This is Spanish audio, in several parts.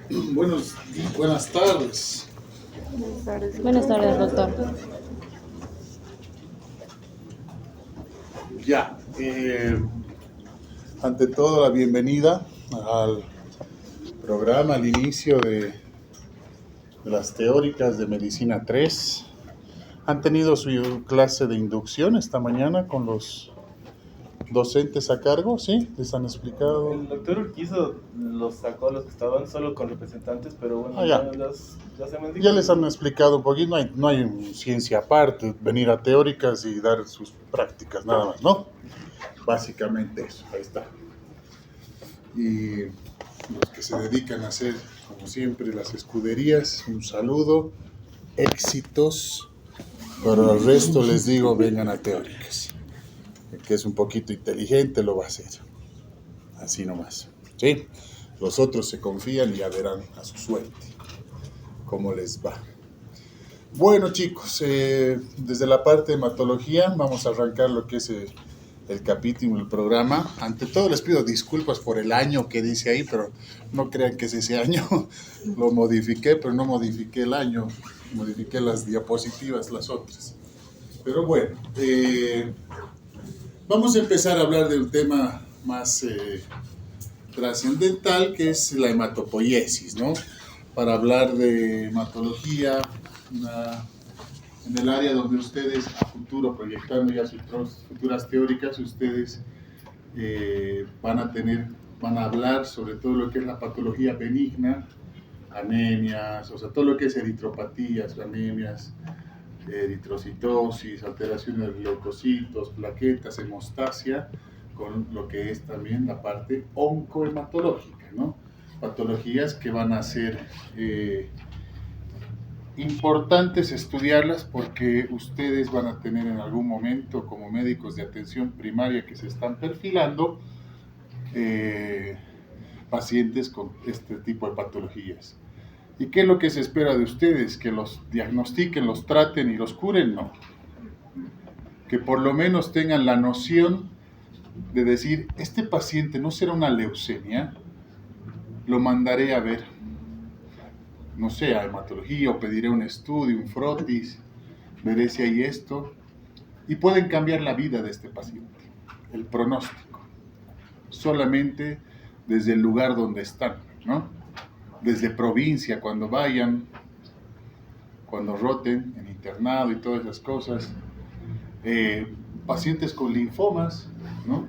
Buenas tardes. Buenas tardes, doctor. Ya, ante todo la bienvenida al programa, al inicio de las teóricas de Medicina 3. ¿Han tenido su clase de inducción esta mañana con los docentes a cargo? ¿Sí? ¿Les han explicado? El doctor Urquizo los sacó a los que estaban solo con representantes, pero bueno, Ya. ya se me dijo. Ya les han explicado un poquito, no hay ciencia aparte, venir a teóricas y dar sus prácticas, nada más, ¿no? Básicamente eso, ahí está. Y los que se dedican a hacer, como siempre, las escuderías, un saludo, éxitos, pero al resto les digo, vengan a teóricas. El que es un poquito inteligente lo va a hacer, así nomás, ¿sí? Los otros se confían y ya verán a su suerte cómo les va. Bueno, chicos, desde la parte de hematología vamos a arrancar lo que es el capítulo, el programa. Ante todo les pido disculpas por el año que dice ahí, pero no crean que es ese año. Lo modifiqué, pero no modifiqué el año, modifiqué las diapositivas, las otras. Pero bueno, vamos a empezar a hablar de un tema más trascendental, que es la hematopoiesis, ¿no? Para hablar de hematología, en el área donde ustedes a futuro, proyectando ya sus futuras teóricas, ustedes van a hablar sobre todo lo que es la patología benigna, anemias, o sea, todo lo que es eritropatías, anemias, eritrocitosis, alteraciones de leucocitos, plaquetas, hemostasia, con lo que es también la parte oncohematológica, ¿no? Patologías que van a ser importantes estudiarlas porque ustedes van a tener en algún momento como médicos de atención primaria que se están perfilando pacientes con este tipo de patologías. ¿Y qué es lo que se espera de ustedes? ¿Que los diagnostiquen, los traten y los curen? No. Que por lo menos tengan la noción de decir, este paciente no será una leucemia, lo mandaré a ver, no sé, a hematología o pediré un estudio, un frotis, veré si hay esto, y pueden cambiar la vida de este paciente, el pronóstico, solamente desde el lugar donde están, ¿no? Desde provincia, cuando vayan, cuando roten en internado y todas esas cosas, pacientes con linfomas, ¿no?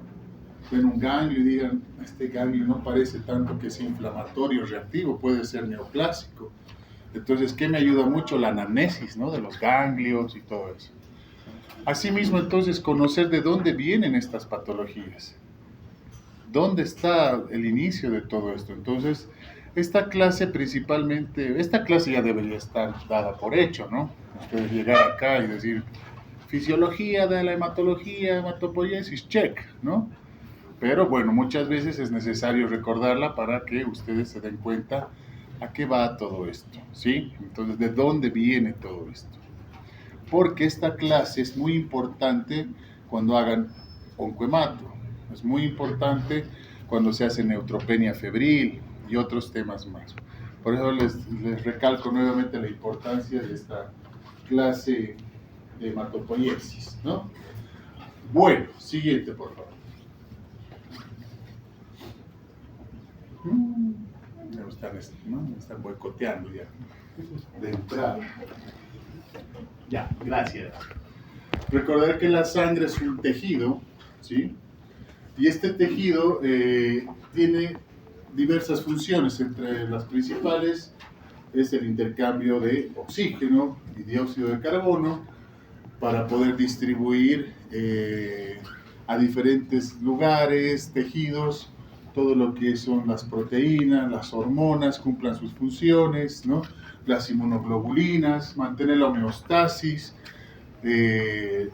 Ven un ganglio y digan, este ganglio no parece tanto que sea inflamatorio, reactivo, puede ser neoplásico. Entonces, ¿qué me ayuda mucho? La anamnesis, ¿no? De los ganglios y todo eso. Asimismo, entonces, conocer de dónde vienen estas patologías. ¿Dónde está el inicio de todo esto? Entonces, esta clase ya debería estar dada por hecho, ¿no? Ustedes llegar acá y decir, fisiología de la hematología, hematopoiesis, check, ¿no? Pero bueno, muchas veces es necesario recordarla para que ustedes se den cuenta a qué va todo esto, ¿sí? Entonces, ¿de dónde viene todo esto? Porque esta clase es muy importante cuando hagan oncohemato, es muy importante cuando se hace neutropenia febril y otros temas más. Por eso les recalco nuevamente la importancia de esta clase de hematopoiesis, ¿no? Bueno, siguiente, por favor. Me están boicoteando ya, de entrada. Ya, gracias. Recordar que la sangre es un tejido, ¿sí? Y este tejido tiene diversas funciones, entre las principales es el intercambio de oxígeno y dióxido de carbono para poder distribuir a diferentes lugares, tejidos, todo lo que son las proteínas, las hormonas, cumplan sus funciones, ¿no? Las inmunoglobulinas, mantener la homeostasis de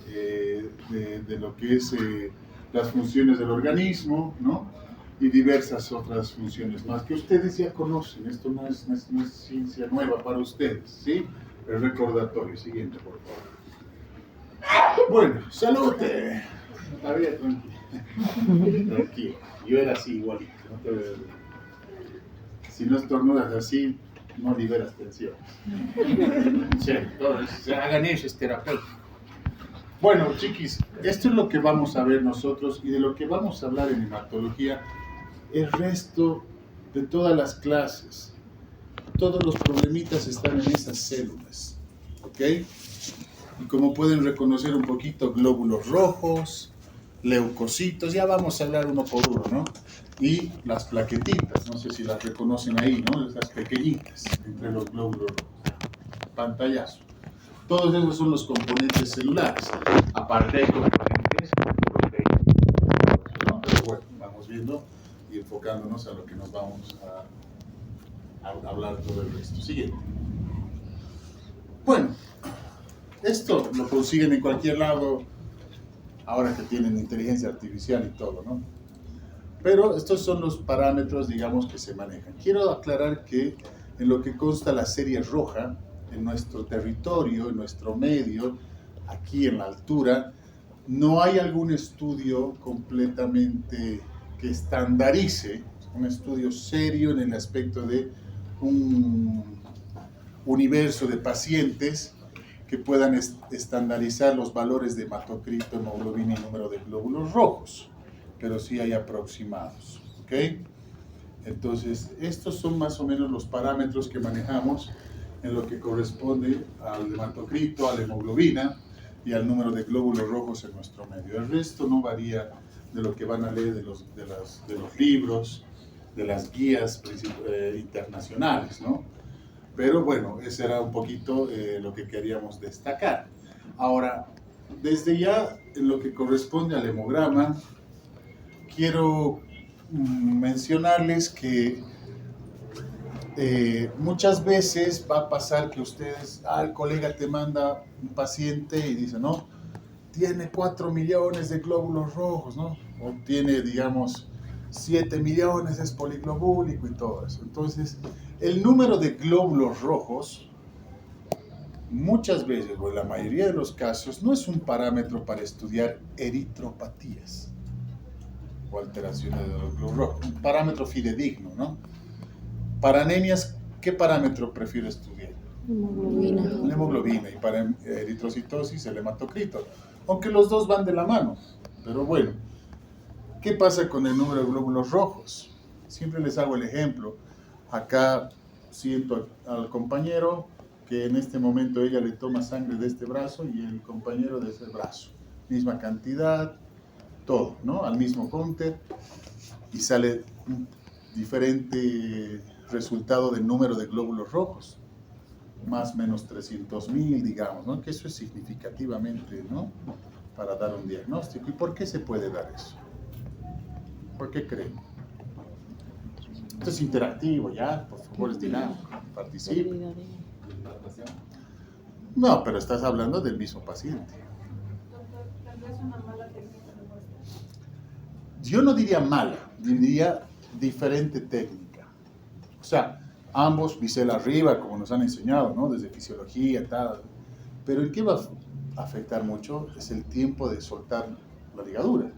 lo que es las funciones del organismo, ¿no? Y diversas otras funciones más que ustedes ya conocen. Esto no es ciencia nueva para ustedes, ¿sí? El recordatorio siguiente, por favor. Bueno, salute. Está bien, tranquilo. Tranquilo. Yo era así igualito. No te... Si no estornudas así, no liberas tensión. Sí, hagan eso, es terapéutico. Bueno, chiquis, esto es lo que vamos a ver nosotros y de lo que vamos a hablar en hematología el resto de todas las clases. Todos los problemitas están en esas células, ¿ok? Y como pueden reconocer un poquito, glóbulos rojos, leucocitos, ya vamos a hablar uno por uno, ¿no? Y las plaquetitas, no sé si las reconocen ahí, ¿no? Esas pequeñitas entre los glóbulos rojos. Pantallazo. Todos esos son los componentes celulares. Aparte de componentes proteicos, ¿no? Pero bueno, vamos viendo y enfocándonos a lo que nos vamos a hablar todo el resto. Siguiente. Bueno, esto lo consiguen en cualquier lado, ahora que tienen inteligencia artificial y todo, ¿no? Pero estos son los parámetros, digamos, que se manejan. Quiero aclarar que en lo que consta la serie roja, en nuestro territorio, en nuestro medio, aquí en la altura, no hay algún estudio completamente que estandarice, un estudio serio en el aspecto de un universo de pacientes que puedan estandarizar los valores de hematocrito, hemoglobina y número de glóbulos rojos, pero sí hay aproximados, ¿ok? Entonces, estos son más o menos los parámetros que manejamos en lo que corresponde al hematocrito, a la hemoglobina y al número de glóbulos rojos en nuestro medio. El resto no varía de lo que van a leer de los libros, de las guías internacionales, ¿no? Pero bueno, ese era un poquito lo que queríamos destacar. Ahora, desde ya en lo que corresponde al hemograma, quiero mencionarles que muchas veces va a pasar que ustedes, el colega te manda un paciente y dice, no, tiene 4 millones de glóbulos rojos, ¿no? O tiene, digamos, 7 millones, es poliglobúlico y todo eso. Entonces, el número de glóbulos rojos, muchas veces, o en la mayoría de los casos, no es un parámetro para estudiar eritropatías o alteraciones de los glóbulos rojos, un parámetro fidedigno, ¿no? Para anemias, ¿qué parámetro prefiero estudiar? Hemoglobina. La hemoglobina, y para eritrocitosis el hematocrito, aunque los dos van de la mano. Pero bueno, ¿qué pasa con el número de glóbulos rojos? Siempre les hago el ejemplo. Acá siento al compañero que en este momento ella le toma sangre de este brazo y el compañero de ese brazo. Misma cantidad, todo, ¿no? Al mismo counter, y sale un diferente resultado del número de glóbulos rojos, más o menos 300,000, digamos, ¿no? Que eso es significativamente, ¿no? Para dar un diagnóstico. ¿Y por qué se puede dar eso? ¿Por qué creen? Esto es interactivo, ya, por favor, es dinámico, participen. No, pero estás hablando del mismo paciente. Yo no diría mala, diría diferente técnica. O sea, ambos bisel arriba, como nos han enseñado, ¿no? Desde fisiología, tal. Pero el que va a afectar mucho es el tiempo de soltar la ligadura.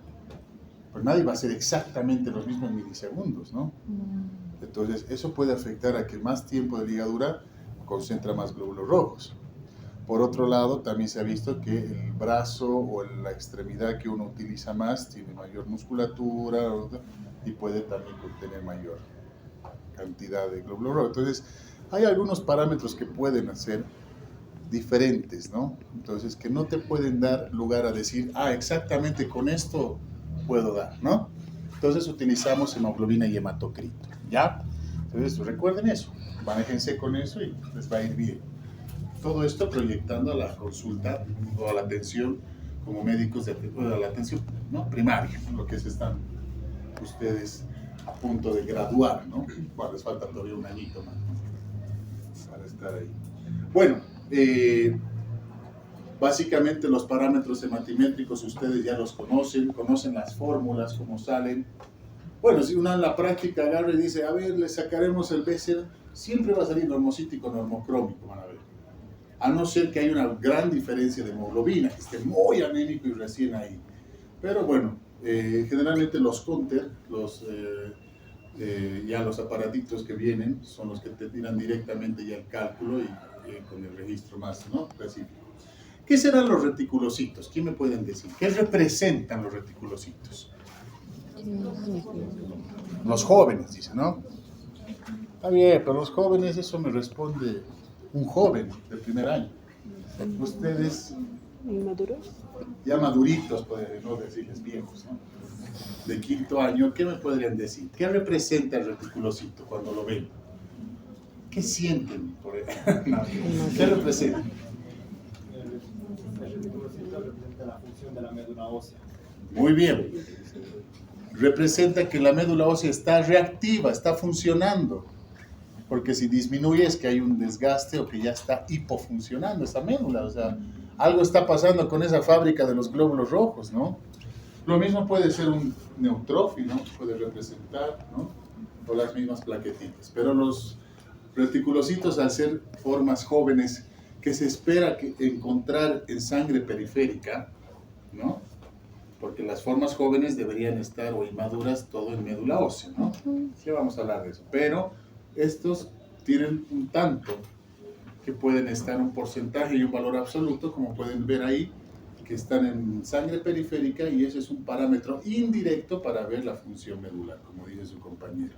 Pues nadie va a hacer exactamente los mismos milisegundos, ¿no? Entonces, eso puede afectar a que más tiempo de ligadura concentra más glóbulos rojos. Por otro lado, también se ha visto que el brazo o la extremidad que uno utiliza más tiene mayor musculatura y puede también contener mayor cantidad de glóbulos rojos. Entonces, hay algunos parámetros que pueden ser diferentes, ¿no? Entonces, que no te pueden dar lugar a decir, exactamente con esto puedo dar, ¿no? Entonces, utilizamos hemoglobina y hematocrito, ¿ya? Entonces, recuerden eso, manéjense con eso y les va a ir bien. Todo esto proyectando a la consulta o a la atención como médicos de la atención, ¿no? Primaria, lo que están ustedes a punto de graduar, ¿no? Bueno, les falta todavía un añito más, ¿no? Para estar ahí. Bueno, básicamente los parámetros hematimétricos ustedes ya los conocen las fórmulas, cómo salen. Bueno, si uno en la práctica agarra y dice, a ver, le sacaremos el BCR, siempre va a salir normocítico, normocrómico, van a ver. A no ser que haya una gran diferencia de hemoglobina, que esté muy anémico y recién ahí. Pero bueno, generalmente los counter, los Ya los aparatitos que vienen son los que te tiran directamente ya el cálculo y con el registro más, ¿no?, específico. ¿Qué serán los reticulocitos? ¿Quién me pueden decir? ¿Qué representan los reticulocitos? Los jóvenes, dice, ¿no? Está bien, pero los jóvenes, eso me responde un joven del primer año. Ustedes, ¿Inmaduros? ya maduritos, podrían no decirles viejos, ¿no?, de quinto año, ¿qué me podrían decir? ¿Qué representa el reticulocito cuando lo ven? ¿Qué sienten por él? No, ¿qué representa? El reticulocito representa la función de la médula ósea. Muy bien. Representa que la médula ósea está reactiva, está funcionando. Porque si disminuye es que hay un desgaste o que ya está hipofuncionando esa médula. O sea, algo está pasando con esa fábrica de los glóbulos rojos, ¿no? Lo mismo puede ser un neutrófilo, puede representar, ¿no?, o las mismas plaquetitas. Pero los reticulocitos, al ser formas jóvenes que se espera encontrar en sangre periférica, ¿no?, porque las formas jóvenes deberían estar, o inmaduras, todo en médula ósea, ¿no? Sí, vamos a hablar de eso. Pero estos tienen un tanto que pueden estar un porcentaje y un valor absoluto, como pueden ver ahí, que están en sangre periférica, y ese es un parámetro indirecto para ver la función medular, como dice su compañero.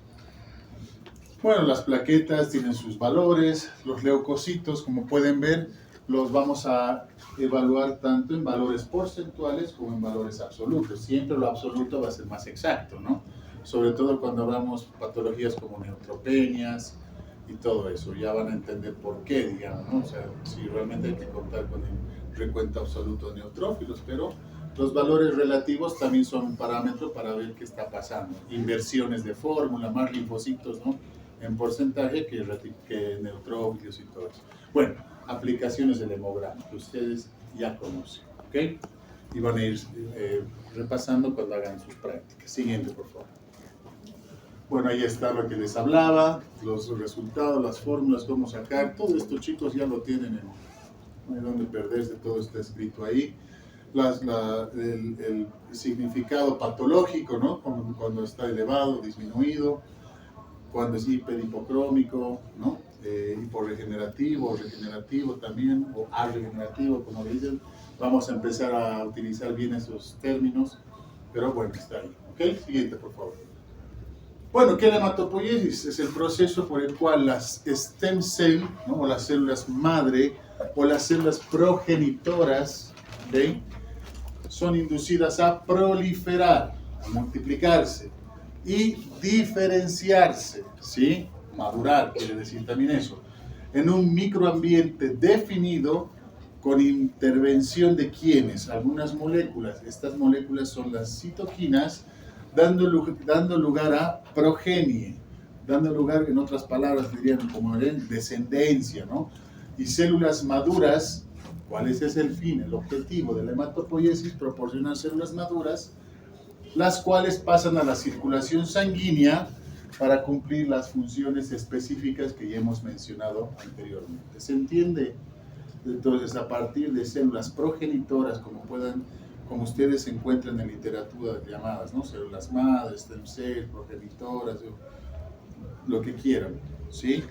Bueno, las plaquetas tienen sus valores, los leucocitos, como pueden ver, los vamos a evaluar tanto en valores porcentuales como en valores absolutos. Siempre lo absoluto va a ser más exacto, ¿no? Sobre todo cuando hablamos patologías como neutropenias y todo eso. Ya van a entender por qué, digamos, ¿no? O sea, si realmente hay que contar con el recuento absoluto de neutrófilos, pero los valores relativos también son un parámetro para ver qué está pasando. Inversiones de fórmula, más linfocitos, ¿no?, en porcentaje que neutrófilos y todo eso. Bueno, aplicaciones del hemograma que ustedes ya conocen, ¿ok? Y van a ir repasando cuando hagan sus prácticas. Siguiente, por favor. Bueno, ahí está lo que les hablaba, los resultados, las fórmulas, cómo sacar. Todo esto, chicos, ya lo tienen, no hay dónde perderse, todo está escrito ahí. El significado patológico, ¿no?, cuando está elevado, disminuido, cuando es hiperhipocrómico, ¿no?, hiporregenerativo, regenerativo también, o arregenerativo, como le dicen. Vamos a empezar a utilizar bien esos términos, pero bueno, está ahí. ¿Ok? Siguiente, por favor. Bueno, ¿qué es la hematopoiesis? Es el proceso por el cual las stem cell, ¿no?, o las células madre, o las células progenitoras, ¿okay?, son inducidas a proliferar, a multiplicarse y diferenciarse, ¿sí? Madurar, quiere decir también eso, en un microambiente definido con intervención de ¿quiénes? Algunas moléculas. Estas moléculas son las citoquinas, dando lugar a progenie, dando lugar, en otras palabras, dirían como descendencia, ¿no? Y células maduras. ¿Cuál es el fin, el objetivo de la hematopoiesis? Proporcionar células maduras, las cuales pasan a la circulación sanguínea para cumplir las funciones específicas que ya hemos mencionado anteriormente. ¿Se entiende? Entonces, a partir de células progenitoras, como ustedes encuentran en literatura llamadas, ¿no?, células madres, stem cells, progenitoras, lo que quieran, ¿sí?,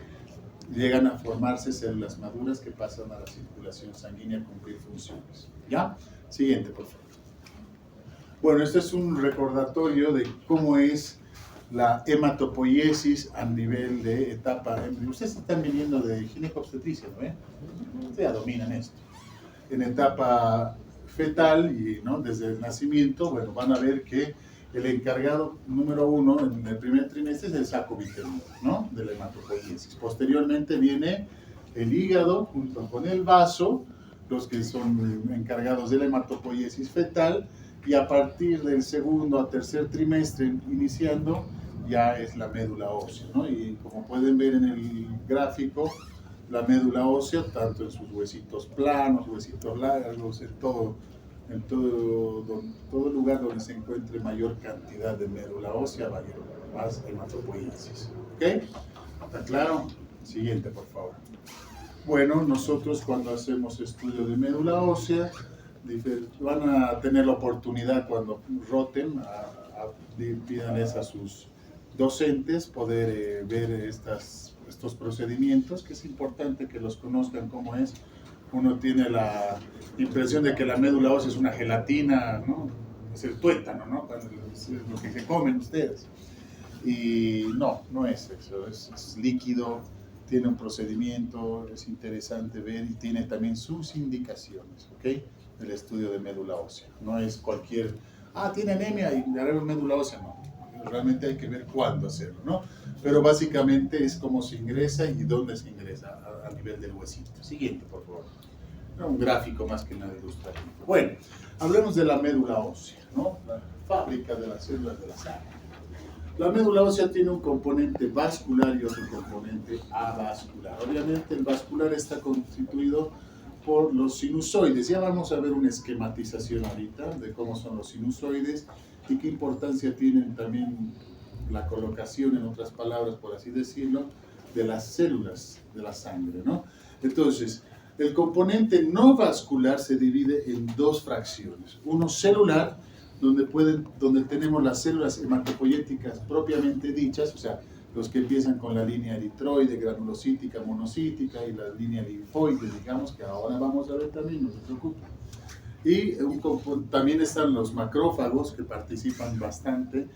llegan a formarse células maduras que pasan a la circulación sanguínea a cumplir funciones. ¿Ya? Siguiente, por favor. Bueno, este es un recordatorio de cómo es la hematopoiesis a nivel de etapa. Ustedes están viniendo de ginecobstetricia, ¿no? Ustedes ya dominan esto. En etapa fetal y, ¿no?, desde el nacimiento, bueno, van a ver que el encargado número 1 en el primer trimestre es el saco vitelino, ¿no?, de la hematopoiesis. Posteriormente viene el hígado junto con el vaso, los que son encargados de la hematopoiesis fetal, y a partir del segundo a tercer trimestre iniciando ya es la médula ósea, ¿no? Y como pueden ver en el gráfico, la médula ósea, tanto en sus huesitos planos, huesitos largos, en todo lugar donde se encuentre mayor cantidad de médula ósea, va a haber más hematopoiesis. ¿Ok? ¿Está claro? Siguiente, por favor. Bueno, nosotros cuando hacemos estudio de médula ósea, van a tener la oportunidad cuando roten, pídanles a sus docentes poder ver estos procedimientos, que es importante que los conozcan cómo es. Uno tiene la impresión de que la médula ósea es una gelatina, ¿no? Es el tuétano, ¿no? Es lo que se comen ustedes. Y no es eso, es líquido, tiene un procedimiento, es interesante ver y tiene también sus indicaciones, ¿ok? El estudio de médula ósea. No es cualquier, tiene anemia y le haremos médula ósea, no. Realmente hay que ver cuándo hacerlo, ¿no? Pero básicamente es cómo se ingresa y dónde se ingresa a nivel del huesito. Siguiente, por favor. Un gráfico más que nada ilustrativo. Bueno, hablemos de la médula ósea, ¿no? La fábrica de las células de la sangre. La médula ósea tiene un componente vascular y otro componente avascular. Obviamente el vascular está constituido por los sinusoides. Ya vamos a ver una esquematización ahorita de cómo son los sinusoides y qué importancia tienen también la colocación, en otras palabras, por así decirlo, de las células de la sangre, ¿no? Entonces, el componente no vascular se divide en dos fracciones. Uno celular, donde tenemos las células hematopoyéticas propiamente dichas, o sea, los que empiezan con la línea eritroide, granulocítica, monocítica y la línea linfoide, digamos, que ahora vamos a ver también, no se preocupen. Y también están los macrófagos, que participan bastante,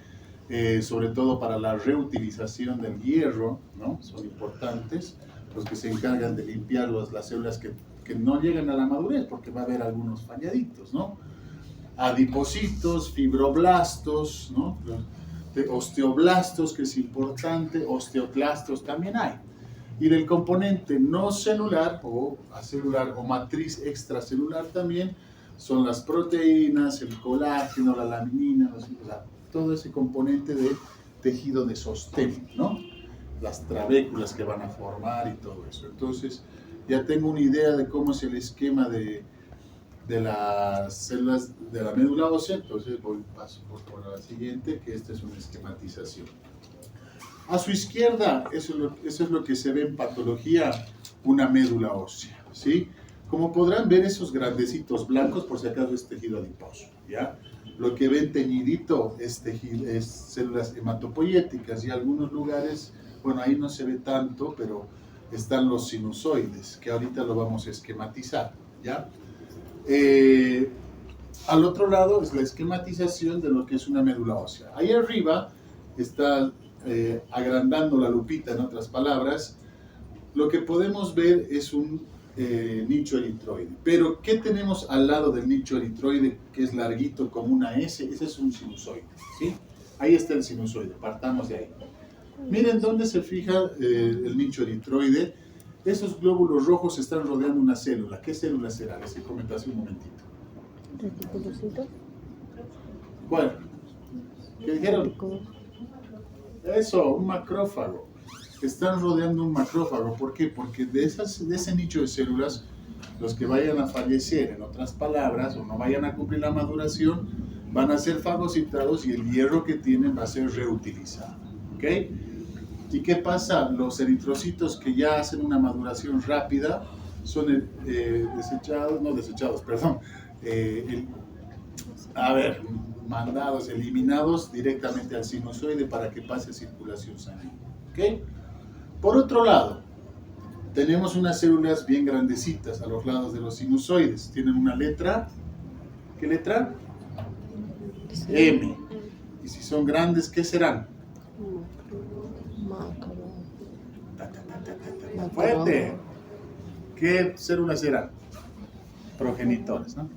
sobre todo para la reutilización del hierro, ¿no? Son importantes, los que se encargan de limpiar las células que no llegan a la madurez, porque va a haber algunos falladitos, ¿no? Adipocitos, fibroblastos, ¿no? Osteoblastos, que es importante, osteoclastos también hay. Y del componente no celular o acelular o matriz extracelular también son las proteínas, el colágeno, la laminina, todo ese componente de tejido de sostén, ¿no? Las trabéculas que van a formar y todo eso. Entonces, ya tengo una idea de cómo es el esquema de las células de la médula ósea. Entonces, paso por favor a la siguiente, que esta es una esquematización. A su izquierda, eso es lo que se ve en patología, una médula ósea, ¿sí? Como podrán ver, esos grandecitos blancos, por si acaso, es tejido adiposo, ¿ya? Lo que ven teñidito es células hematopoyéticas, y algunos lugares, bueno, ahí no se ve tanto, pero están los sinusoides, que ahorita lo vamos a esquematizar, ¿ya? Al otro lado es la esquematización de lo que es una médula ósea. Ahí arriba está agrandando la lupita, en otras palabras, lo que podemos ver es un nicho eritroide. Pero, ¿qué tenemos al lado del nicho eritroide, que es larguito como una S? Ese es un sinusoide, ¿sí? Ahí está el sinusoide, partamos de ahí. Miren dónde se fija el nicho eritroide. Esos glóbulos rojos están rodeando una célula. ¿Qué célula será? Les comenté hace un momentito. ¿Reticulocitos? ¿Cuál? ¿Qué dijeron? Eso, un macrófago. Están rodeando un macrófago. ¿Por qué? Porque de ese nicho de células, los que vayan a fallecer, en otras palabras, o no vayan a cumplir la maduración, van a ser fagocitados y el hierro que tienen va a ser reutilizado. ¿Ok? ¿Y qué pasa? Los eritrocitos que ya hacen una maduración rápida son eliminados directamente al sinusoide para que pase circulación sanguínea. ¿Okay? Por otro lado, tenemos unas células bien grandecitas a los lados de los sinusoides. Tienen una letra. ¿Qué letra? M. Y si son grandes, ¿qué serán? Fuerte. ¿Qué células serán? Progenitores, ¿no?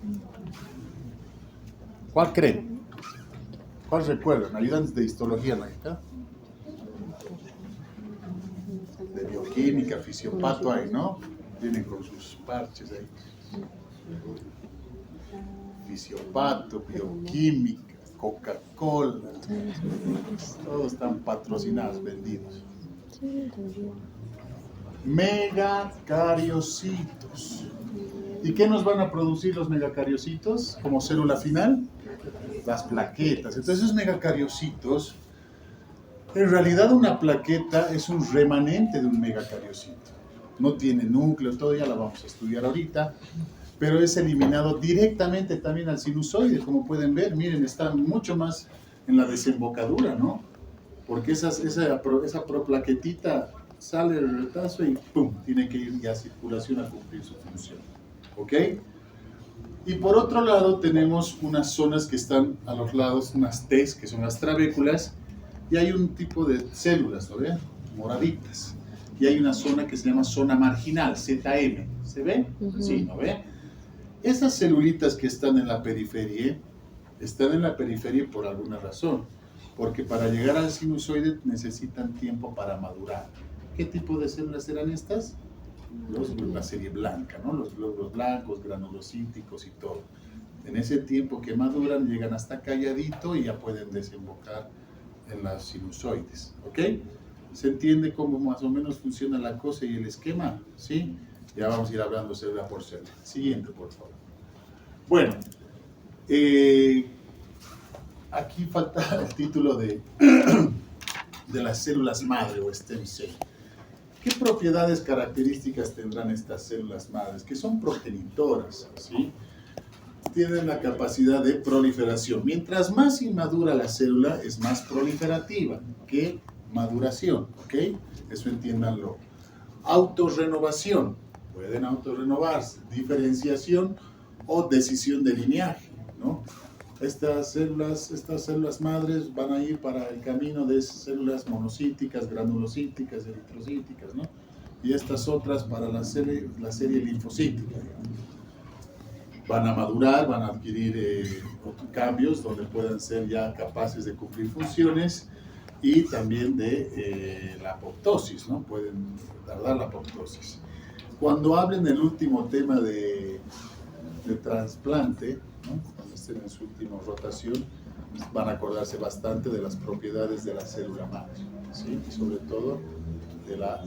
¿Cuál creen? ¿Cuál recuerdan? Ayudantes de histología, ¿no? De bioquímica, fisiopato hay, ¿no? Vienen con sus parches ahí. Fisiopato, bioquímica, Coca-Cola. Todos están patrocinados, vendidos. Megacariocitos. ¿Y qué nos van a producir los megacariocitos como célula final? Las plaquetas. Entonces, esos megacariocitos, en realidad una plaqueta es un remanente de un megacariocito. No tiene núcleo, todavía la vamos a estudiar ahorita, pero es eliminado directamente también al sinusoide, como pueden ver. Miren, está mucho más en la desembocadura, ¿no? porque esa proplaquetita sale del retazo y ¡pum! Tiene que ir ya a circulación a cumplir su función. ¿Ok? Y por otro lado tenemos unas zonas que están a los lados, unas T's, que son las trabéculas, y hay un tipo de células, ¿lo ven? Moraditas. Y hay una zona que se llama zona marginal, ZM. ¿Se ve? Sí, ¿no ve? Esas celulitas que están en la periferia por alguna razón, porque para llegar al sinusoide necesitan tiempo para madurar. ¿Qué tipo de células eran estas? La serie blanca, ¿no? Los glóbulos blancos, granulocíticos y todo. En ese tiempo que maduran, llegan hasta calladito y ya pueden desembocar en las sinusoides, ¿ok? ¿Se entiende cómo más o menos funciona la cosa y el esquema? ¿Sí? Ya vamos a ir hablando célula por célula. Siguiente, por favor. Bueno, aquí falta el título de las células madre o stem cell. ¿Qué propiedades características tendrán estas células madres? Que son progenitoras, ¿sí? Tienen la capacidad de proliferación. Mientras más inmadura la célula, es más proliferativa que maduración, ¿ok? Eso entiéndanlo. Autorrenovación, pueden autorrenovarse. Diferenciación o decisión de lineaje, ¿no? Estas células madres van a ir para el camino de células monocíticas, granulocíticas, eritrocíticas, ¿no? Y estas otras para la serie linfocítica, digamos. Van a madurar, van a adquirir cambios donde puedan ser ya capaces de cumplir funciones y también de la apoptosis, ¿no? Pueden tardar la apoptosis. Cuando hablen del último tema de trasplante, ¿no? Cuando estén en su última rotación, van a acordarse bastante de las propiedades de la célula madre, ¿sí? Y sobre todo de la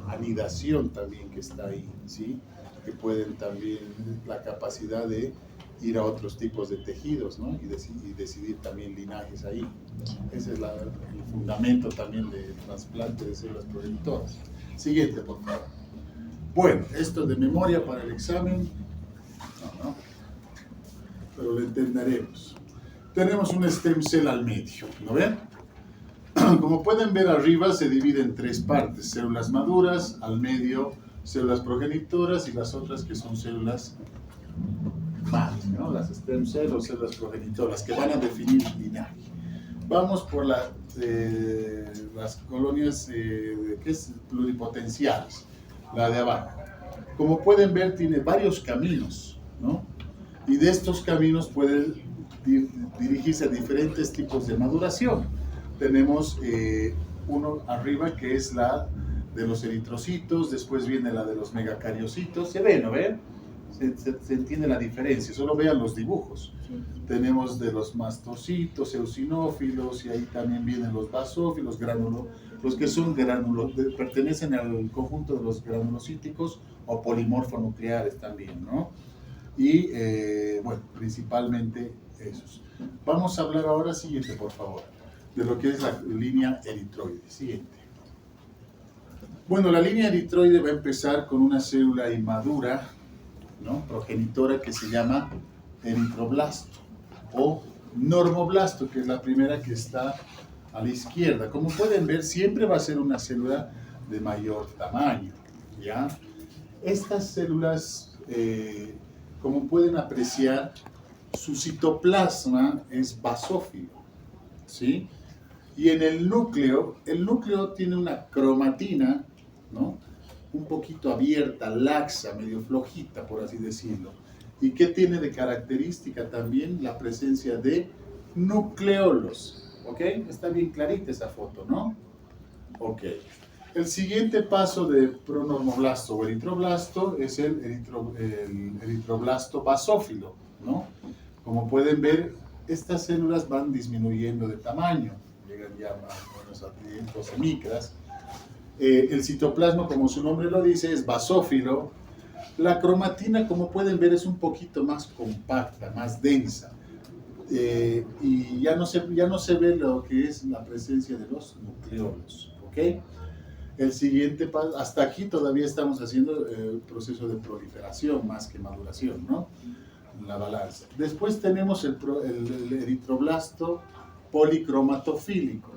anidación también que está ahí, ¿sí? Que pueden también la capacidad de ir a otros tipos de tejidos, ¿no? Y decidir también linajes ahí. Ese es el fundamento también del trasplante de células progenitoras. Siguiente, por favor. Bueno, esto es de memoria para el examen. No, pero lo entenderemos. Tenemos un stem cell al medio, ¿no ven? Como pueden ver arriba se divide en tres partes: células maduras, al medio células progenitoras y las otras que son células madres, ¿no? Las stem cells o células progenitoras que van a definir el linaje. Vamos por las colonias ¿qué es? Pluripotenciales, la de abajo. Como pueden ver tiene varios caminos, ¿no? Y de estos caminos pueden dirigirse a diferentes tipos de maduración. Tenemos uno arriba que es la de los eritrocitos, después viene la de los megacariocitos. ¿Se ve, no ven? Se entiende la diferencia, solo vean los dibujos. Sí. Tenemos de los mastocitos, eosinófilos, y ahí también vienen los basófilos, los que son pertenecen al conjunto de los granulocíticos o polimorfonucleares también, ¿no? Y, bueno, principalmente esos. Vamos a hablar ahora, siguiente, por favor, de lo que es la línea eritroide. Siguiente. Bueno, la línea eritroide va a empezar con una célula inmadura, ¿no? Progenitora, que se llama eritroblasto o normoblasto, que es la primera que está a la izquierda. Como pueden ver, siempre va a ser una célula de mayor tamaño, ¿ya? Estas células, como pueden apreciar, su citoplasma es basófilo, ¿sí? Y en el núcleo tiene una cromatina, ¿no? Un poquito abierta, laxa, medio flojita, por así decirlo. ¿Y qué tiene de característica también? La presencia de nucleolos, ¿ok? Está bien clarita esa foto, ¿no? Ok. El siguiente paso de pronormoblasto o eritroblasto es el eritroblasto basófilo, ¿no? Como pueden ver, estas células van disminuyendo de tamaño, llegan ya más o menos a 12 micras. El citoplasma, como su nombre lo dice, es basófilo. La cromatina, como pueden ver, es un poquito más compacta, más densa. Y ya no se ve lo que es la presencia de los nucleolos, ¿ok? El siguiente paso, hasta aquí todavía estamos haciendo el proceso de proliferación más que maduración, ¿no? La balanza. Después tenemos el eritroblasto policromatofílico.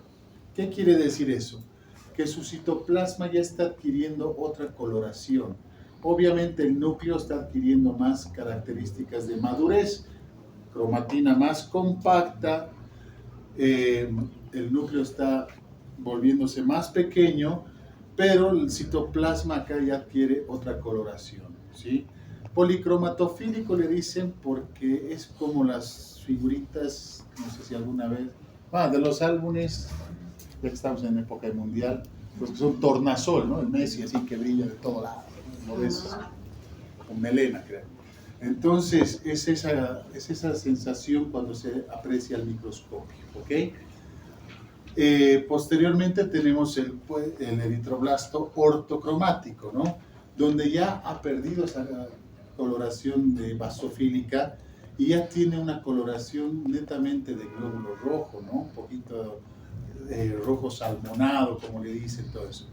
¿Qué quiere decir eso? Que su citoplasma ya está adquiriendo otra coloración. Obviamente el núcleo está adquiriendo más características de madurez, cromatina más compacta, el núcleo está volviéndose más pequeño, pero el citoplasma acá ya adquiere otra coloración, ¿sí? Policromatofílico le dicen porque es como las figuritas, no sé si alguna vez, de los álbumes, ya que estamos en época de mundial, pues que son tornasol, ¿no? El Messi así que brilla de todo lado, ¿no? Lo ves con melena, creo. Entonces, es esa sensación cuando se aprecia al microscopio, ¿ok? Posteriormente tenemos el eritroblasto ortocromático, ¿no? Donde ya ha perdido esa coloración de basofílica y ya tiene una coloración netamente de glóbulo rojo, ¿no? Un poquito rojo salmonado, como le dicen, todo eso.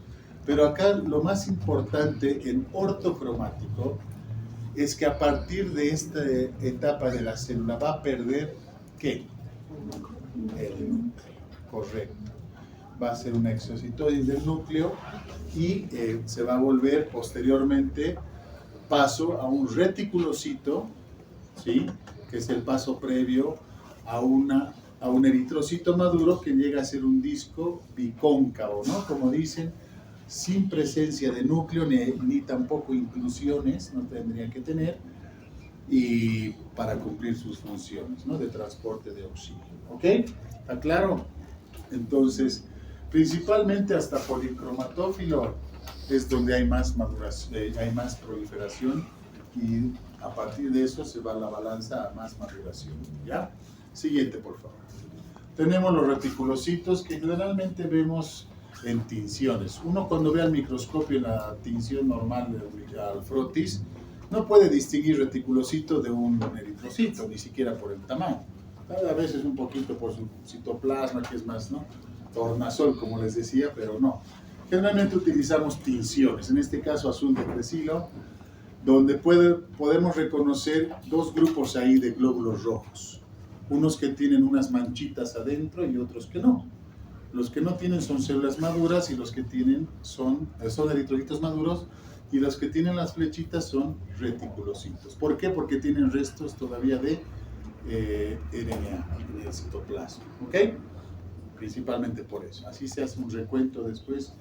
Pero acá lo más importante en ortocromático es que a partir de esta etapa de la célula va a perder, ¿qué? El núcleo, correcto. Va a ser una exocitosis del núcleo y se va a volver posteriormente paso a un reticulocito, ¿sí? Que es el paso previo a un eritrocito maduro que llega a ser un disco bicóncavo, ¿no? Como dicen, sin presencia de núcleo ni tampoco inclusiones, no tendría que tener, y para cumplir sus funciones, ¿no? De transporte de oxígeno. ¿Ok? ¿Está claro? Entonces, principalmente hasta policromatófilo es donde hay más maduración, hay más proliferación y a partir de eso se va la balanza a más maduración. ¿Ya? Siguiente, por favor. Tenemos los reticulocitos que generalmente vemos en tinciones. Uno cuando ve al microscopio en la tinción normal al frotis, no puede distinguir reticulocito de un eritrocito, ni siquiera por el tamaño. A veces un poquito por su citoplasma, que es más, ¿no? Tornasol, como les decía, pero no. Generalmente utilizamos tinciones, en este caso azul de cresilo, donde podemos reconocer dos grupos ahí de glóbulos rojos. Unos que tienen unas manchitas adentro y otros que no. Los que no tienen son células maduras y los que tienen son eritrocitos maduros y los que tienen las flechitas son reticulocitos. ¿Por qué? Porque tienen restos todavía de RNA en el citoplasma. ¿Ok? Principalmente por eso. Así se hace un recuento después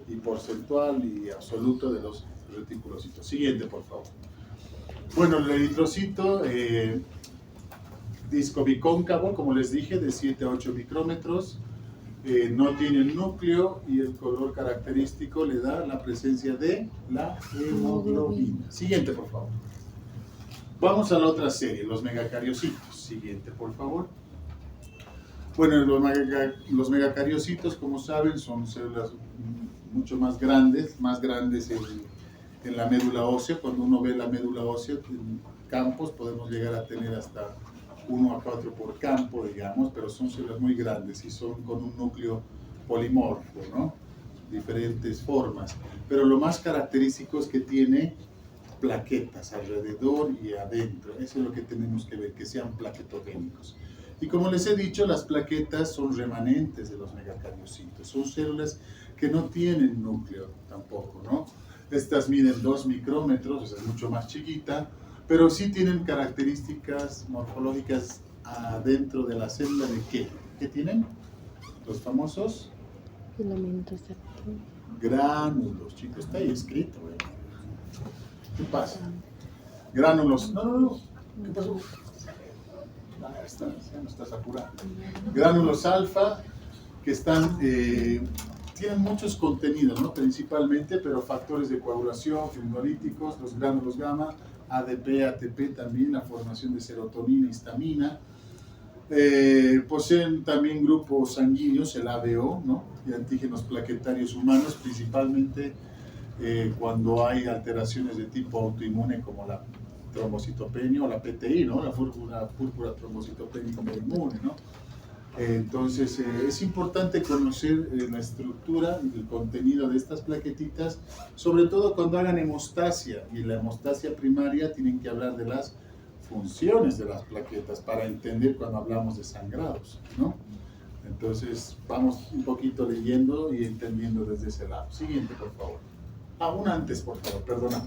y porcentual y absoluto de los reticulocitos. Siguiente, por favor. Bueno, el eritrocito disco bicóncavo, como les dije, de 7 a 8 micrómetros. No tiene núcleo y el color característico le da la presencia de la hemoglobina. Siguiente, por favor. Vamos a la otra serie, los megacariocitos. Siguiente, por favor. Bueno, los megacariocitos, como saben, son células mucho más grandes en la médula ósea. Cuando uno ve la médula ósea en campos, podemos llegar a tener hasta 1 a 4 por campo, digamos, pero son células muy grandes y son con un núcleo polimorfo, ¿no? Diferentes formas. Pero lo más característico es que tiene plaquetas alrededor y adentro. Eso es lo que tenemos que ver, que sean plaquetogénicos. Y como les he dicho, las plaquetas son remanentes de los megacariocitos. Son células que no tienen núcleo tampoco, ¿no? Estas miden 2 micrómetros, o sea, es mucho más chiquita, pero sí tienen características morfológicas adentro de la célula de ¿qué? ¿Qué tienen? Los famosos Filamentos activos. gránulos, chicos, está ahí escrito, ¿eh? ¿Qué pasa? Gránulos. No. ¿Qué pasó? Ya no estás apurado. Gránulos alfa que están, tienen muchos contenidos, ¿no? Principalmente, pero factores de coagulación, fibrinolíticos, los gránulos gamma, ADP, ATP también, la formación de serotonina y histamina. Poseen también grupos sanguíneos, el ABO, ¿no? Y antígenos plaquetarios humanos, principalmente cuando hay alteraciones de tipo autoinmune como la trombocitopenia o la PTI, ¿no? La púrpura trombocitopénica inmune, ¿no? Entonces, es importante conocer la estructura y el contenido de estas plaquetitas, sobre todo cuando hagan hemostasia. Y en la hemostasia primaria tienen que hablar de las funciones de las plaquetas para entender cuando hablamos de sangrados, ¿no? Entonces, vamos un poquito leyendo y entendiendo desde ese lado. Siguiente, por favor. Aún antes, por favor, perdona.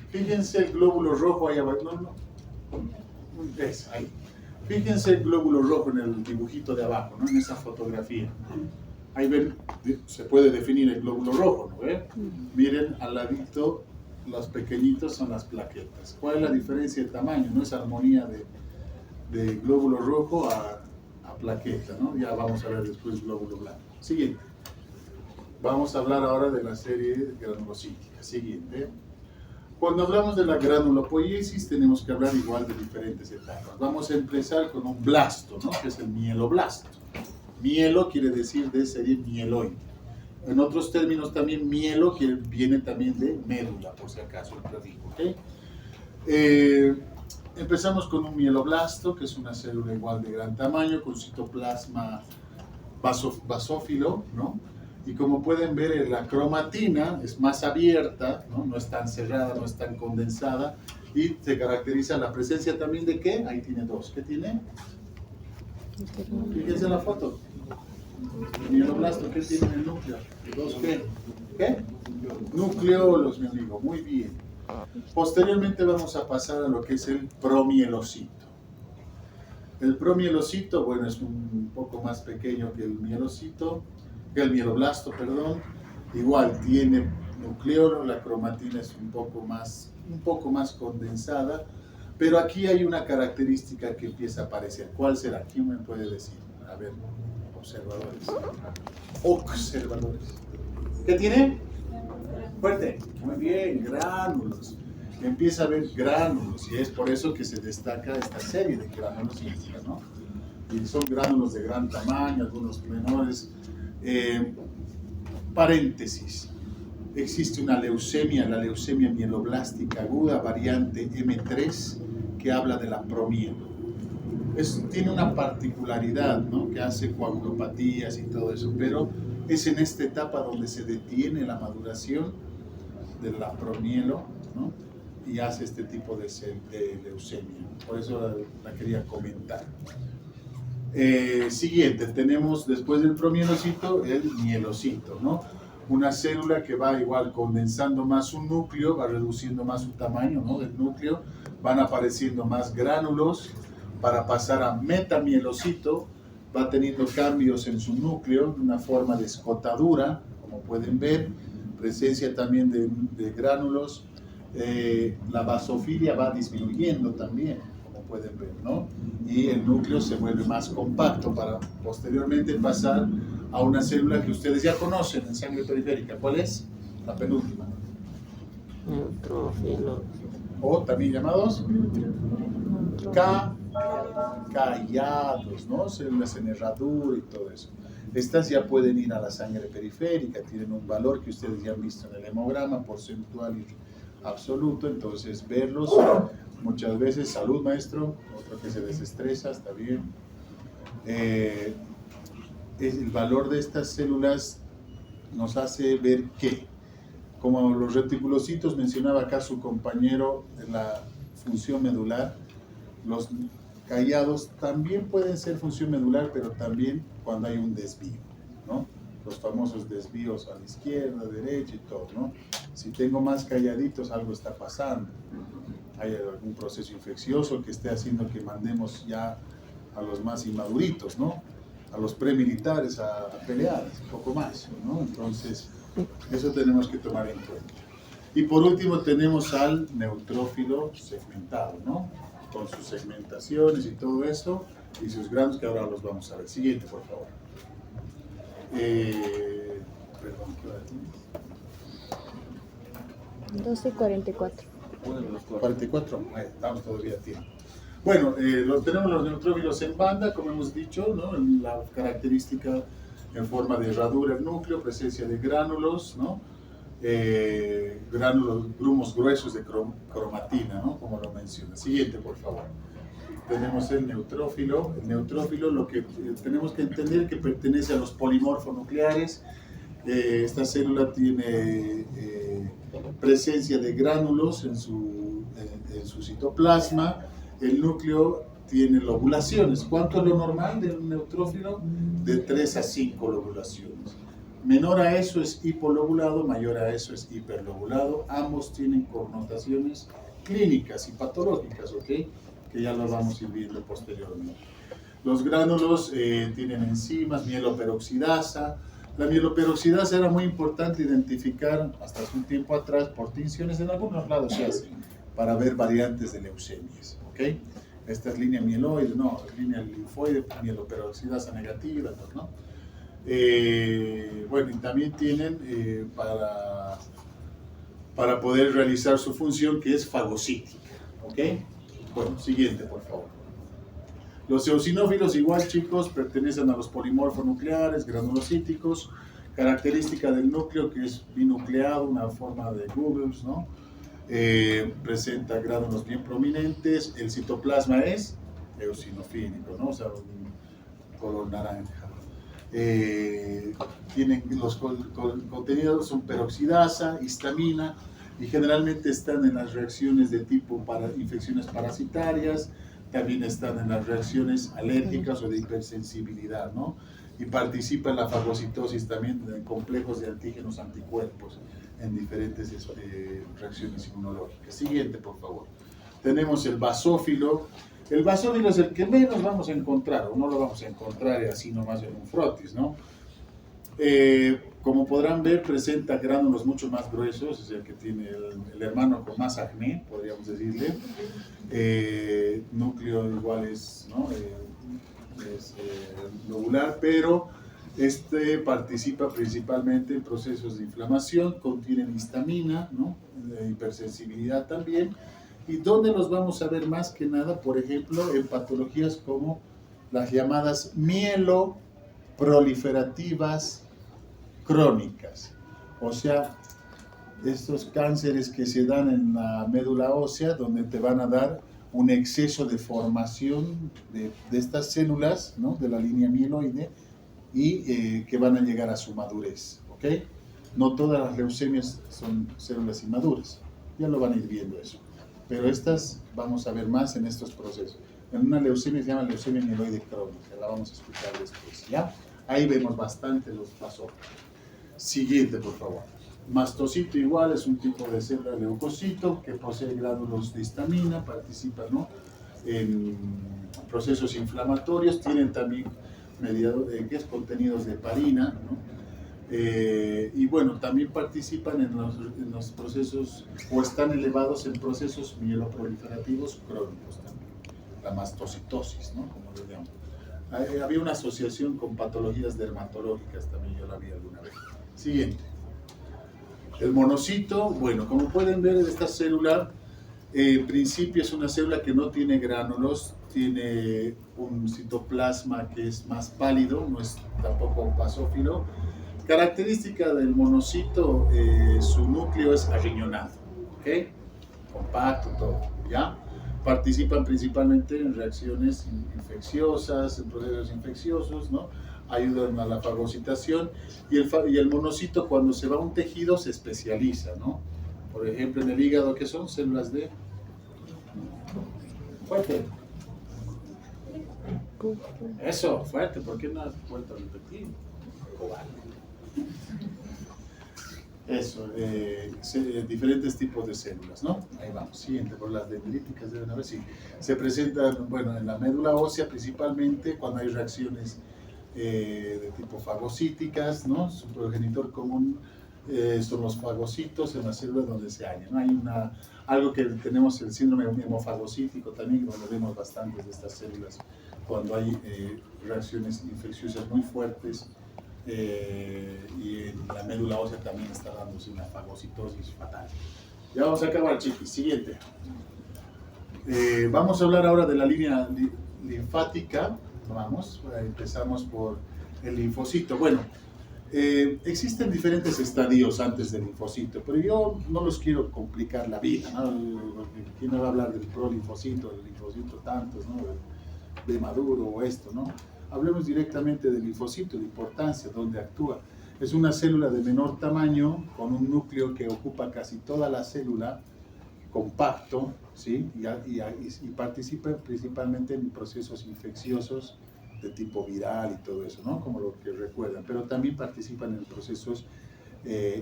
Fíjense el glóbulo rojo ahí abajo. No. Es ahí. Fíjense el glóbulo rojo en el dibujito de abajo, ¿no? En esa fotografía. Ahí ven, se puede definir el glóbulo rojo, ¿no ven? Miren, al ladito, los pequeñitos son las plaquetas. ¿Cuál es la diferencia de tamaño? No es armonía de glóbulo rojo a plaqueta, ¿no? Ya vamos a ver después glóbulo blanco. Siguiente. Vamos a hablar ahora de la serie granulocítica. Siguiente. Cuando hablamos de la granulopoiesis tenemos que hablar igual de diferentes etapas. Vamos a empezar con un blasto, ¿no? Que es el mieloblasto. Mielo quiere decir de serie mieloide. En otros términos también mielo viene también de médula, por si acaso, ¿ok? Empezamos con un mieloblasto, que es una célula igual de gran tamaño, con citoplasma basófilo, ¿no? Y como pueden ver, la cromatina es más abierta, ¿no? No es tan cerrada, no es tan condensada, y se caracteriza la presencia también de ¿qué? Ahí tiene dos. ¿Qué tiene? Fíjense en la foto. El mieloblasto, ¿qué tiene en el núcleo? ¿Dos qué? ¿Qué? Nucleolos, mi amigo. Muy bien. Posteriormente vamos a pasar a lo que es el promielocito. El promielocito, bueno, es un poco más pequeño que el mielocito, que el mieloblasto, perdón. Igual tiene nucleolo, la cromatina es un poco más condensada, pero aquí hay una característica que empieza a aparecer. ¿Cuál será? ¿Quién me puede decir? A ver, observadores. Observadores. ¿Qué tiene? Fuerte. Muy bien, gránulos. Empieza a ver gránulos y es por eso que se destaca esta serie de gránulos, ¿no? Y son gránulos de gran tamaño, algunos menores. Paréntesis. Existe una leucemia, la leucemia mieloblástica aguda, variante M3, que habla de la promielo. Tiene una particularidad, ¿no? Que hace coagulopatías y todo eso, pero es en esta etapa donde se detiene la maduración de la promielo, ¿no? Y hace este tipo de leucemia. Por eso la quería comentar. Siguiente, tenemos después del promielocito el mielocito, ¿no? Una célula que va igual condensando más su núcleo, va reduciendo más su tamaño, ¿no? Del núcleo, van apareciendo más gránulos para pasar a metamielocito, va teniendo cambios en su núcleo, una forma de escotadura, como pueden ver, presencia también de gránulos. La basofilia va disminuyendo también, como pueden ver, ¿no? Y el núcleo se vuelve más compacto para posteriormente pasar a una célula que ustedes ya conocen en sangre periférica. ¿Cuál es? La penúltima. Neutrófilos. O también llamados callados, ¿no? Células en herradura y todo eso. Estas ya pueden ir a la sangre periférica, tienen un valor que ustedes ya han visto en el hemograma, porcentual y absoluto, entonces verlos muchas veces, salud maestro, otro que se desestresa, está bien. El valor de estas células nos hace ver que, como los reticulocitos mencionaba acá su compañero en la función medular, los callados también pueden ser función medular, pero también cuando hay un desvío, ¿no? Los famosos desvíos a la izquierda, derecha y todo, ¿no? Si tengo más calladitos, algo está pasando. Hay algún proceso infeccioso que esté haciendo que mandemos ya a los más inmaduritos, ¿no? A los premilitares a pelear, un poco más, ¿no? Entonces, eso tenemos que tomar en cuenta. Y por último tenemos al neutrófilo segmentado, ¿no? Con sus segmentaciones y todo eso, y sus granos que ahora los vamos a ver. Siguiente, por favor. Perdón, ¿qué hora tienes? 12:44. 44, estamos todavía a tiempo. Bueno, tenemos los neutrófilos en banda, como hemos dicho, ¿no? La característica en forma de herradura el núcleo, presencia de gránulos, ¿no? Grumos gruesos de cromatina, ¿no? Como lo menciona. Siguiente, por favor. Tenemos el neutrófilo. El neutrófilo, lo que tenemos que entender que pertenece a los polimorfonucleares. Esta célula tiene presencia de gránulos en su citoplasma. El núcleo tiene lobulaciones. ¿Cuánto es lo normal de un neutrófilo? De 3 a 5 lobulaciones. Menor a eso es hipolobulado, mayor a eso es hiperlobulado. Ambos tienen connotaciones clínicas y patológicas, ¿ok? Que ya lo vamos a ir viendo posteriormente. Los gránulos tienen enzimas, mieloperoxidasa. La mieloperoxidasa era muy importante identificar hasta hace un tiempo atrás por tinciones, en algunos lados se hace, para ver variantes de leucemias, ¿ok? Esta es línea mieloide, no, es línea linfoide, mieloperoxidasa negativa, ¿no? Bueno, y también tienen para poder realizar su función, que es fagocítica, ¿ok? Bueno, siguiente, por favor. Los eosinófilos, igual, chicos, pertenecen a los polimorfonucleares, granulocíticos, característica del núcleo que es binucleado, una forma de Googles, ¿no? Presenta gránulos bien prominentes, el citoplasma es eosinofílico, ¿no? O sea, un color naranja. Tienen los contenidos son peroxidasa, histamina, y generalmente están en las reacciones de tipo para infecciones parasitarias, también están en las reacciones alérgicas o de hipersensibilidad, ¿no? Y participa en la fagocitosis también de complejos de antígenos anticuerpos en diferentes reacciones inmunológicas. Siguiente, por favor. Tenemos el basófilo. El basófilo es el que menos vamos a encontrar, o no lo vamos a encontrar así nomás en un frotis, ¿no? Como podrán ver, presenta gránulos mucho más gruesos, es el que tiene el hermano con más acné, podríamos decirle. Núcleo igual es, ¿no? Es lobular, pero este participa principalmente en procesos de inflamación, contienen histamina, ¿no? Hipersensibilidad también. ¿Y dónde los vamos a ver más que nada? Por ejemplo, en patologías como las llamadas mieloproliferativas crónicas. O sea, estos cánceres que se dan en la médula ósea, donde te van a dar un exceso de formación de estas células, ¿no? De la línea mieloide, y que van a llegar a su madurez, ¿ok? No todas las leucemias son células inmaduras, ya lo van a ir viendo eso. Pero estas vamos a ver más en estos procesos. En una leucemia se llama leucemia mieloide crónica, la vamos a explicar después, ¿ya? Ahí vemos bastante los basófilos. Siguiente, por favor. Mastocito igual es un tipo de célula leucocito que posee gránulos de histamina, participa, ¿no? En procesos inflamatorios, tienen también contenidos de heparina, ¿no? Y bueno, también participan en los procesos, o están elevados en procesos mieloproliferativos crónicos también, la mastocitosis, ¿no? Como lo llaman. Había una asociación con patologías dermatológicas, también yo la vi alguna vez. Siguiente. El monocito, bueno, como pueden ver, esta célula, en principio es una célula que no tiene gránulos, tiene un citoplasma que es más pálido, no es tampoco basófilo. Característica del monocito, su núcleo es arriñonado, ¿ok? Compacto, todo, ¿ya? Participan principalmente en reacciones infecciosas, en procesos infecciosos, ¿no? Ayudan a la fagocitación, y el monocito, cuando se va a un tejido, se especializa, ¿no? Por ejemplo, en el hígado, ¿qué son? Células de... Fuerte. Eso, fuerte, ¿por qué no has vuelto a repetir? Cobarde. Eso, diferentes tipos de células, ¿no? Ahí vamos, siguiente, por las dendríticas deben haber, sí. Se presentan, bueno, en la médula ósea principalmente cuando hay reacciones de tipo fagocíticas, ¿no? Su progenitor común son los fagocitos en las células donde se hallan, ¿no? Hay algo que tenemos, el síndrome hemofagocítico también, donde vemos bastantes de estas células cuando hay reacciones infecciosas muy fuertes. Y en la médula ósea también está dándose una fagocitosis fatal. Ya vamos a acabar, chiquis. Siguiente. Vamos a hablar ahora de la línea linfática. Vamos, empezamos por el linfocito. Bueno, existen diferentes estadios antes del linfocito, pero yo no los quiero complicar la vida, ¿no? ¿Quién me va a hablar del prolinfocito, del linfocito tantos, ¿no? De Maduro o esto, ¿no? Hablemos directamente del linfocito, de importancia, dónde actúa. Es una célula de menor tamaño, con un núcleo que ocupa casi toda la célula, compacto, ¿sí? Y participa principalmente en procesos infecciosos de tipo viral y todo eso, ¿no? Como lo que recuerdan, pero también participan en procesos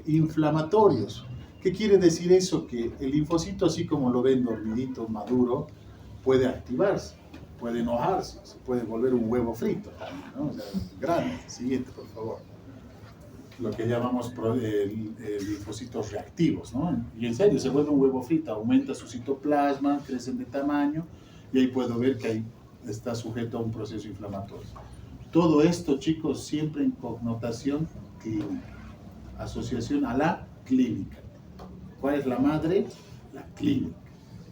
inflamatorios. ¿Qué quiere decir eso? Que el linfocito, así como lo ven dormidito, maduro, puede activarse, puede enojarse, se puede volver un huevo frito también, ¿no? O sea, grande. Siguiente, por favor. Lo que llamamos linfocitos reactivos, ¿no? Y en serio, se vuelve un huevo frito, aumenta su citoplasma, crecen de tamaño, y ahí puedo ver que ahí está sujeto a un proceso inflamatorio. Todo esto, chicos, siempre en connotación clínica, asociación a la clínica. ¿Cuál es la madre? La clínica.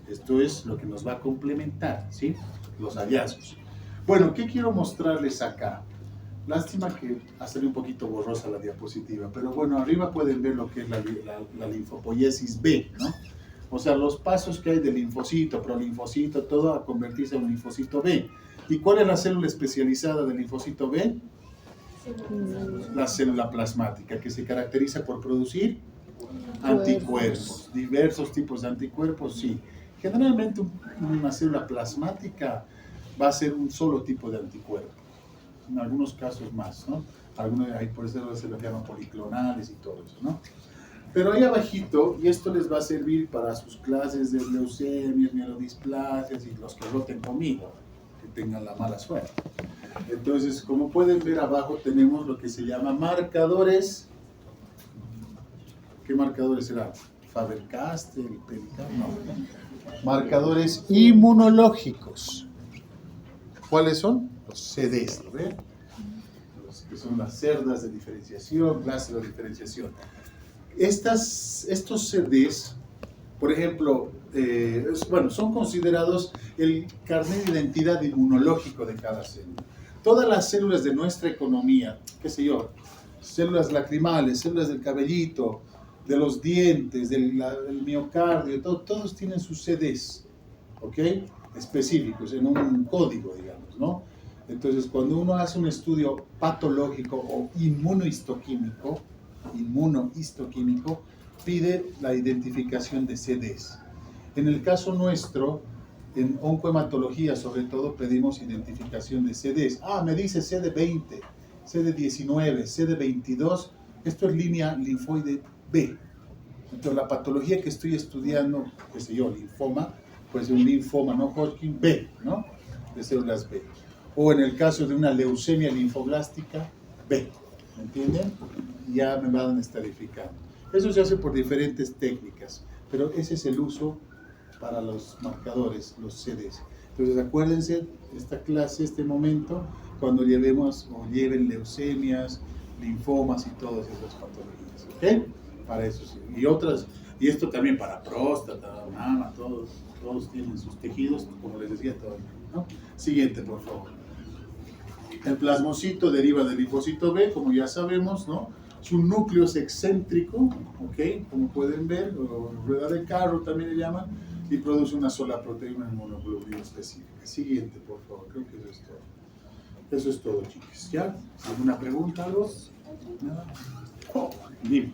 Esto es lo que nos va a complementar, ¿sí? Los hallazgos. Bueno, ¿qué quiero mostrarles acá? Lástima que ha salido un poquito borrosa la diapositiva, pero bueno, arriba pueden ver lo que es la linfopoiesis B, ¿no? O sea, los pasos que hay del linfocito, prolinfocito, todo a convertirse en un linfocito B. ¿Y cuál es la célula especializada del linfocito B? La célula plasmática, que se caracteriza por producir anticuerpos, diversos tipos de anticuerpos, sí. Generalmente una célula plasmática va a ser un solo tipo de anticuerpo, en algunos casos más, ¿no? Algunos, por eso se lo llaman policlonales y todo eso, ¿no? Pero ahí abajito, y esto les va a servir para sus clases de leucemias, mielodisplasias y los que roten conmigo, que tengan la mala suerte. Entonces, como pueden ver abajo, tenemos lo que se llama marcadores. ¿Qué marcadores serán? Faber-Castell, no. Marcadores inmunológicos. ¿Cuáles son? Los CDs, ¿lo ven? Los que son las cerdas de diferenciación, clases de diferenciación. Estos CDs, por ejemplo, son considerados el carnet de identidad inmunológico de cada célula. Todas las células de nuestra economía, qué sé yo, células lacrimales, células del cabellito, de los dientes, del miocardio, todos tienen sus CDs, ¿ok? Específicos, en un código, digamos, ¿no? Entonces, cuando uno hace un estudio patológico o inmunohistoquímico, pide la identificación de CDs. En el caso nuestro, en oncohematología sobre todo, pedimos identificación de CDs. Me dice CD20, CD19, CD22, esto es línea linfoide B. Entonces, la patología que estoy estudiando, qué sé yo, linfoma, pues un linfoma no Hodgkin B, ¿no? De células B. O en el caso de una leucemia linfoblástica, B. ¿Me entienden? Ya me van estadificando. Eso se hace por diferentes técnicas, pero ese es el uso para los marcadores, los CDs. Entonces, acuérdense, esta clase, este momento, cuando lleven leucemias, linfomas y todas esas patologías, ¿ok? Para eso sí. Y otras, y esto también para próstata, mama, todos tienen sus tejidos, como les decía todavía, ¿no? Siguiente, por favor. El plasmocito deriva del linfocito B, como ya sabemos, ¿no? Su núcleo es excéntrico, ¿ok? Como pueden ver, o rueda de carro también le llaman, y produce una sola proteína inmunoglobulina específica. Siguiente, por favor, creo que eso es todo. Eso es todo, chicos. ¿Ya? ¿Alguna pregunta, algo? ¿Nada? Dime.